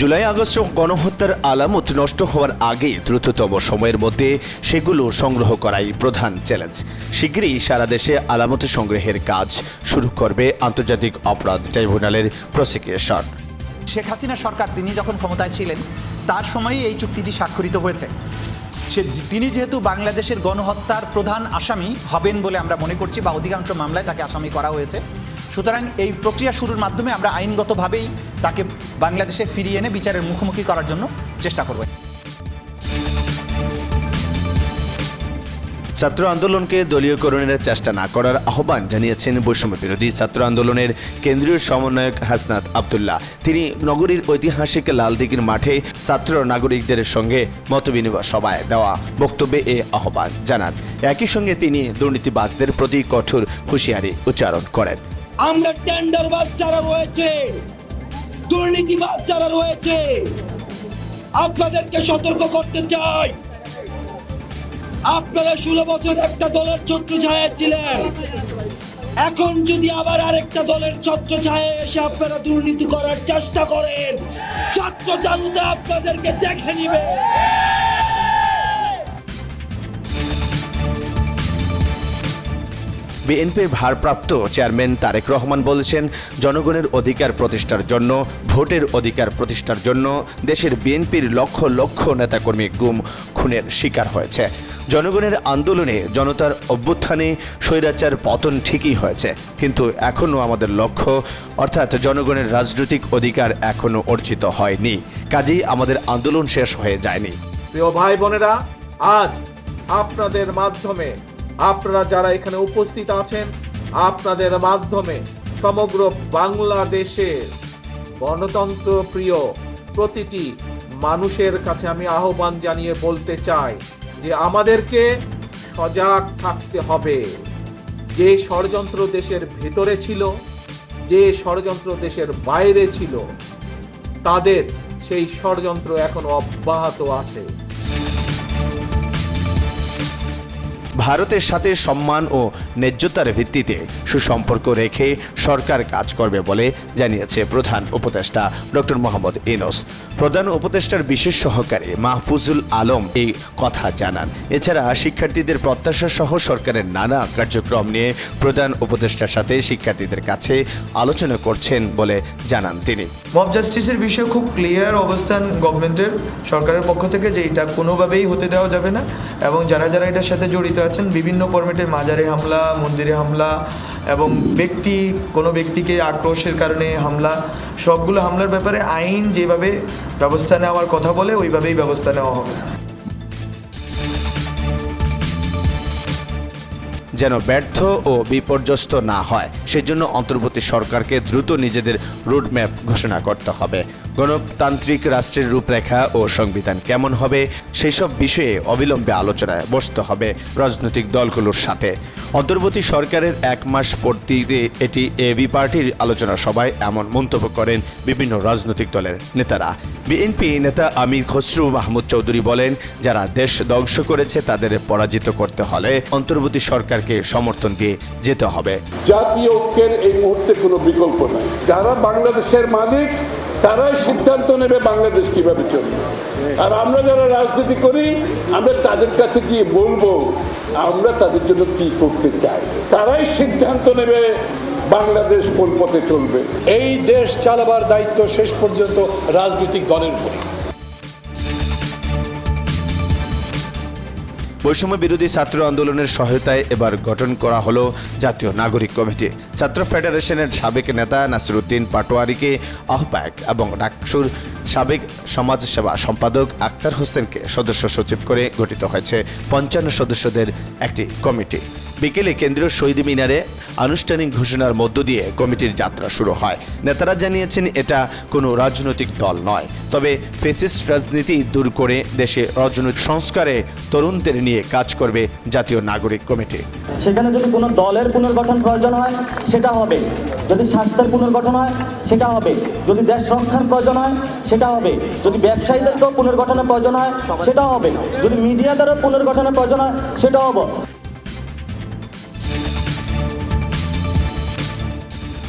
July August গণহত্যার আলামত নষ্ট হওয়ার আগে দ্রুততম সময়ের মধ্যে সেগুলো সংগ্রহ করাই প্রধান চ্যালেঞ্জ। শিগগিরই সারা দেশে আলামত সংগ্রহের কাজ শুরু করবে আন্তর্জাতিক অপরাধ ট্রাইব্যুনালের প্রসিকিউশন। শেখ হাসিনা সরকার তিনি যখন ক্ষমতায় ছিলেন তার সময়ই এই চুক্তিটি স্বাক্ষরিত হয়েছে। তিনি যেহেতু বাংলাদেশের গণহত্যার প্রধান আসামি হবেন বলে আমরা মনে করছি, বা অধিকাংশ মামলায় তাকে আসামি করা হয়েছে, সুতরাং এই প্রক্রিয়া শুরুর মাধ্যমে আমরা আইনগতভাবেই তাকে বাংলাদেশে ফিরিয়ে এনে বিচারের মুখোমুখি করার জন্য চেষ্টা করব। ছাত্র আন্দোলনকে দলীয়করণের চেষ্টা না করার আহ্বান জানিয়েছেন বৈষম্য বিরোধী ছাত্র আন্দোলনের কেন্দ্রীয় সমন্বয়ক হাসনাত আবদুল্লাহ। তিনি নগরীর ঐতিহাসিক লালদিঘির মাঠে ছাত্র নাগরিকদের সঙ্গে মতবিনিময় সভায় দেওয়া বক্তব্যে এ আহ্বান জানান। একই সঙ্গে তিনি দুর্নীতিবাজদের প্রতি কঠোর হুঁশিয়ারি উচ্চারণ করেন। আমরা টেন্ডারবাজ যারা রয়েছে, দুর্নীতিবাজ যারা রয়েছে, আপনাদেরকে সতর্ক করতে চাই। আপনারা 16 বছর একটা দলের ছত্রছায়া ছিলেন, এখন যদি আবার আরেকটা দলের ছত্রছায়া এসে আপনারা দুর্নীতি করার চেষ্টা করেন, ছাত্র জনতা আপনাদেরকে দেখে নিবে। বিএনপির ভারপ্রাপ্ত চেয়ারম্যান তারেক রহমান বলেছেন, জনগণের অধিকার প্রতিষ্ঠার জন্য, ভোটের অধিকার প্রতিষ্ঠার জন্য দেশের বিএনপির লক্ষ লক্ষ নেতাকর্মী গুম খুনের শিকার হয়েছে। জনগণের আন্দোলনে, জনতার অভ্যুত্থানে স্বৈরাচার পতন ঠিকই হয়েছে, কিন্তু এখনও আমাদের লক্ষ্য অর্থাৎ জনগণের রাজনৈতিক অধিকার এখনও অর্জিত হয়নি। কাজেই আমাদের আন্দোলন শেষ হয়ে যায়নি। প্রিয় ভাই বোনেরা, আজ আপনাদের মাধ্যমে, আপনারা যারা এখানে উপস্থিত আছেন, আপনাদের মাধ্যমে সমগ্র বাংলাদেশের গণতন্ত্র প্রিয় প্রতিটি মানুষের কাছে আমি আহ্বান জানিয়ে বলতে চাই যে আমাদেরকে সজাগ থাকতে হবে। যে ষড়যন্ত্র দেশের ভেতরে ছিল, যে ষড়যন্ত্র দেশের বাইরে ছিল, তাদের সেই ষড়যন্ত্র এখন অব্যাহত আছে। ভারতের সাথে সম্মান ও ন্যায্যতার ভিত্তিতে সুসম্পর্ক রেখে সরকার কাজ করবে বলে জানিয়েছে প্রধান উপদেষ্টা ডক্টর মোহাম্মদ ইউনূস। প্রধান উপদেষ্টার বিশেষ সহকারী মাহফুজুল আলম এই কথা জানান। এছাড়া শিক্ষার্থীদের প্রত্যাশা সহ সরকারের নানা কার্যক্রম নিয়ে প্রধান উপদেষ্টার সাথে শিক্ষার্থীদের কাছে আলোচনা করছেন বলে জানান তিনি। মব জাস্টিসের বিষয়ে খুব ক্লিয়ার অবস্থান গভর্নমেন্টের, সরকারের পক্ষ থেকে, যে এটা কোনোভাবেই হতে দেওয়া যাবে না, এবং যারা যারা এটার সাথে জড়িত আছেন, বিভিন্ন ফরম্যাটে মাজারে হামলা, মন্দিরে হামলা এবং কোনো ব্যক্তিকে আক্রোশের কারণে হামলা, সবগুলো হামলার ব্যাপারে আইন যেভাবে ব্যবস্থা নেওয়ার কথা বলে ওইভাবেই ব্যবস্থা নেওয়া হবে। যেন ব্যর্থ ও বিপর্যস্ত না হয়, সেজন্য অন্তর্বর্তী সরকারকে দ্রুত নিজেদের রোডম্যাপ ঘোষণা করতে হবে। গণতান্ত্রিক রাষ্ট্রের রূপরেখা ও সংবিধান কেমন হবে সেই সব বিষয়ে অবিলম্বে আলোচনায় বসতে হবে রাজনৈতিক দলগুলোর সাথে। অন্তর্বর্তী সরকারের 1 মাস পূর্তিতে এটি এবি পার্টির আলোচনা সভায় এমন মন্তব্য করেন বিভিন্ন রাজনৈতিক দলের নেতারা। বিএনপি নেতা আমির খসরু মাহমুদ চৌধুরী বলেন, যারা দেশ ধ্বংস করেছে তাদের পরাজিত করতে হলে অন্তর্বর্তী সরকারকে সমর্থন দিয়ে যেতে হবে। জাতীয় ঐক্যের এই মুহূর্তে কোনো বিকল্প নাই। যারা বাংলাদেশের মালিক তারাই সিদ্ধান্ত নেবে বাংলাদেশ কিভাবে চলবে। আর আমরা যারা রাজনীতি করি, আমরা তাদের কাছে গিয়ে বলবো আমরা তাদের জন্য কি করতে চাই। তারাই সিদ্ধান্ত নেবে বাংলাদেশ কোন পথে চলবে। এই দেশ চালাবার দায়িত্ব শেষ পর্যন্ত রাজনৈতিক দলের উপরে। বৈষম্য বিরোধী ছাত্র আন্দোলনের সহায়তায় এবার গঠন করা হলো জাতীয় নাগরিক কমিটি। ছাত্র ফেডারেশনের সাবেক নেতা নাসিরউদ্দিন পাটোয়ারিকে আহ্বায়ক এবং ডাকসুর সাবেক সমাজসেবা সম্পাদক আক্তার হোসেনকে সদস্য সচিব করে গঠিত হয়েছে 55 সদস্যদের একটি কমিটি। বিকেলে কেন্দ্রীয় শহীদ মিনারে আনুষ্ঠানিক ঘোষণার মধ্য দিয়ে কমিটির যাত্রা শুরু হয়। নেতারা জানিয়েছেন, এটা কোনো রাজনৈতিক দল নয়, তবে ফ্যাসিস্ট রাজনীতি দূর করে দেশে রাজনৈতিক সংস্কারে তরুণদের নিয়ে কাজ করবে জাতীয় নাগরিক কমিটি। সেখানে যদি কোনো দলের পুনর্গঠন প্রয়োজন হয় সেটা হবে, যদি স্বাস্থ্যের পুনর্গঠন হয় সেটা হবে, যদি দেশ রক্ষার প্রয়োজন হয় সেটা হবে, যদি ব্যবসায়ীদেরকেও পুনর্গঠনের প্রয়োজন হয় সেটা হবে, যদি মিডিয়াদেরও পুনর্গঠনের প্রয়োজন হয় সেটা হবে।